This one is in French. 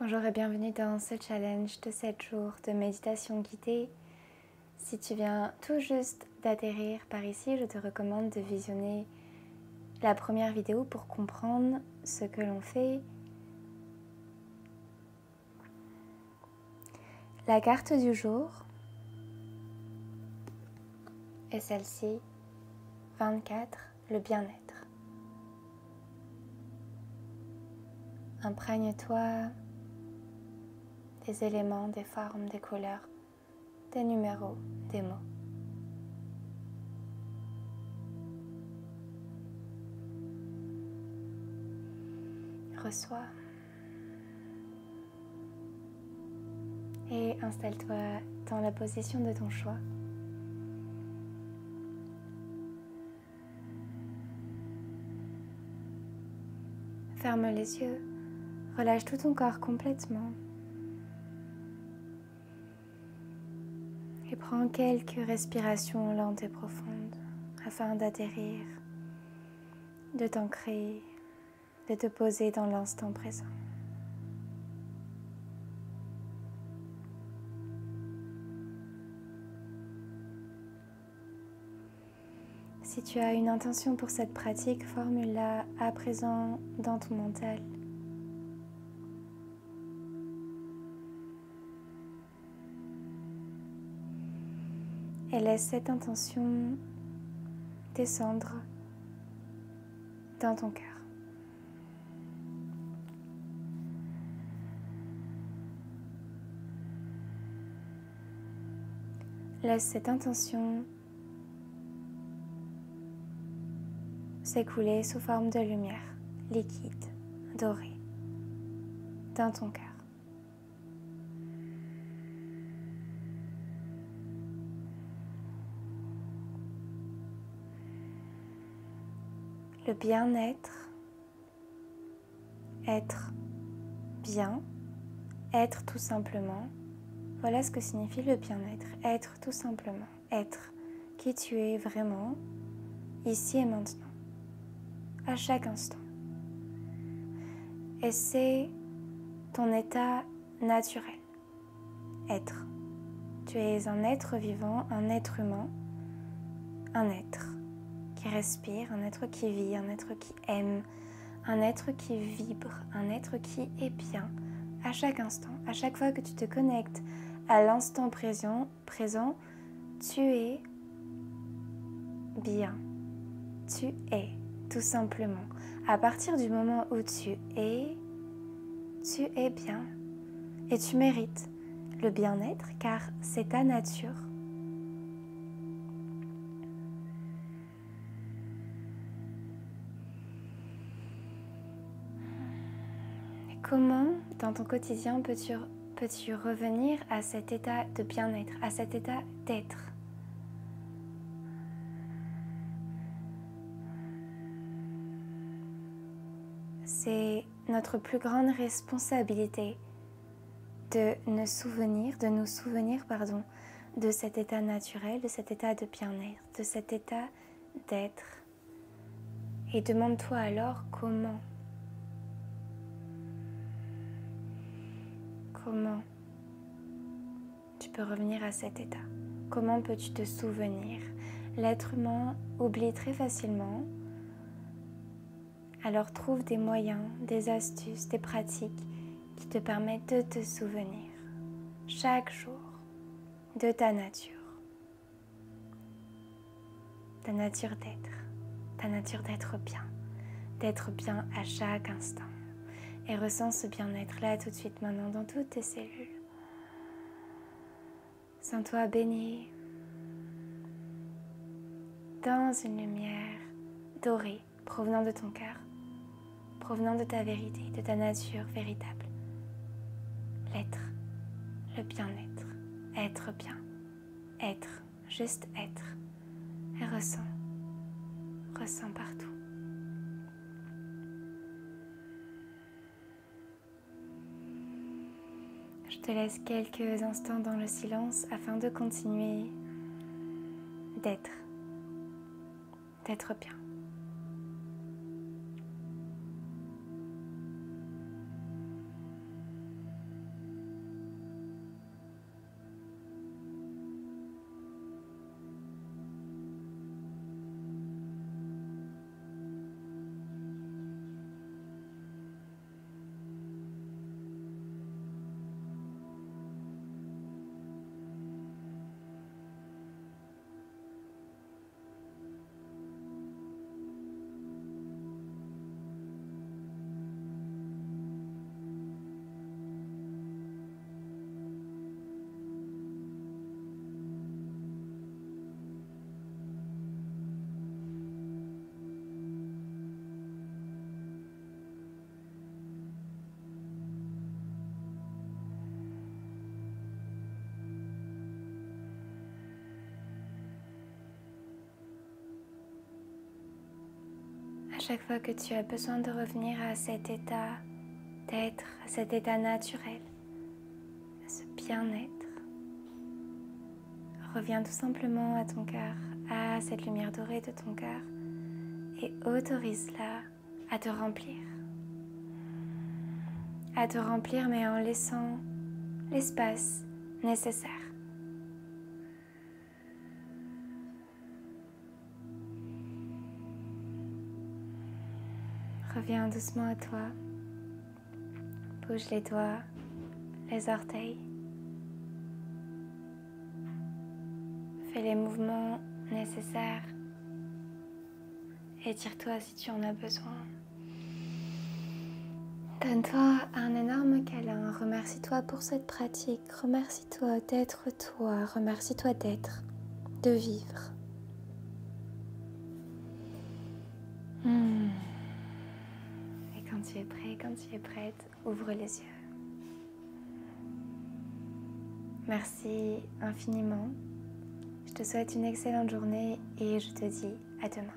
Bonjour et bienvenue dans ce challenge de 7 jours de méditation guidée. Si tu viens tout juste d'atterrir par ici, je te recommande de visionner la première vidéo pour comprendre ce que l'on fait. La carte du jour est celle-ci, 24, le bien-être. Imprègne-toi des éléments, des formes, des couleurs, des numéros, des mots. Reçois et installe-toi dans la position de ton choix. Ferme les yeux, relâche tout ton corps complètement et prends quelques respirations lentes et profondes afin d'atterrir, de t'ancrer, de te poser dans l'instant présent. Si tu as une intention pour cette pratique, formule-la à présent dans ton mental. Et laisse cette intention descendre dans ton cœur. Laisse cette intention s'écouler sous forme de lumière liquide, dorée, dans ton cœur. Le bien-être, être bien, être tout simplement. Voilà ce que signifie le bien-être. Être tout simplement. Être qui tu es vraiment, ici et maintenant, à chaque instant. Et c'est ton état naturel. Être. Tu es un être vivant, un être humain, un être qui respire, un être qui vit, un être qui aime, un être qui vibre, un être qui est bien à chaque instant. À chaque fois que tu te connectes à l'instant présent, tu es bien. Tu es, tout simplement. À partir du moment où tu es bien. Et tu mérites le bien-être car c'est ta nature. Comment, dans ton quotidien, peux-tu revenir à cet état de bien-être, à cet état d'être? C'est notre plus grande responsabilité de nous souvenir, de cet état naturel, de cet état de bien-être, de cet état d'être. Et demande-toi alors comment tu peux revenir à cet état? Comment peux-tu te souvenir? L'être humain oublie très facilement. Alors trouve des moyens, des astuces, des pratiques qui te permettent de te souvenir chaque jour de ta nature d'être bien, d'être bien à chaque instant. Et ressens ce bien-être là tout de suite maintenant dans toutes tes cellules. Sens-toi baigné dans une lumière dorée provenant de ton cœur, provenant de ta vérité, de ta nature véritable. L'être, le bien-être, être bien, être, juste être. Et ressens partout. Je te laisse quelques instants dans le silence afin de continuer d'être bien. chaque fois que tu as besoin de revenir à cet état d'être, à cet état naturel, à ce bien-être, reviens tout simplement à ton cœur, à cette lumière dorée de ton cœur et autorise-la à te remplir. À te remplir mais en laissant l'espace nécessaire. Reviens doucement à toi. Bouge les doigts, les orteils. Fais les mouvements nécessaires. Étire-toi si tu en as besoin. Donne-toi un énorme câlin. Remercie-toi pour cette pratique. Remercie-toi d'être toi. Remercie-toi d'être, de vivre. Et quand tu es prêt, quand tu es prête, ouvre les yeux. Merci infiniment. Je te souhaite une excellente journée et je te dis à demain.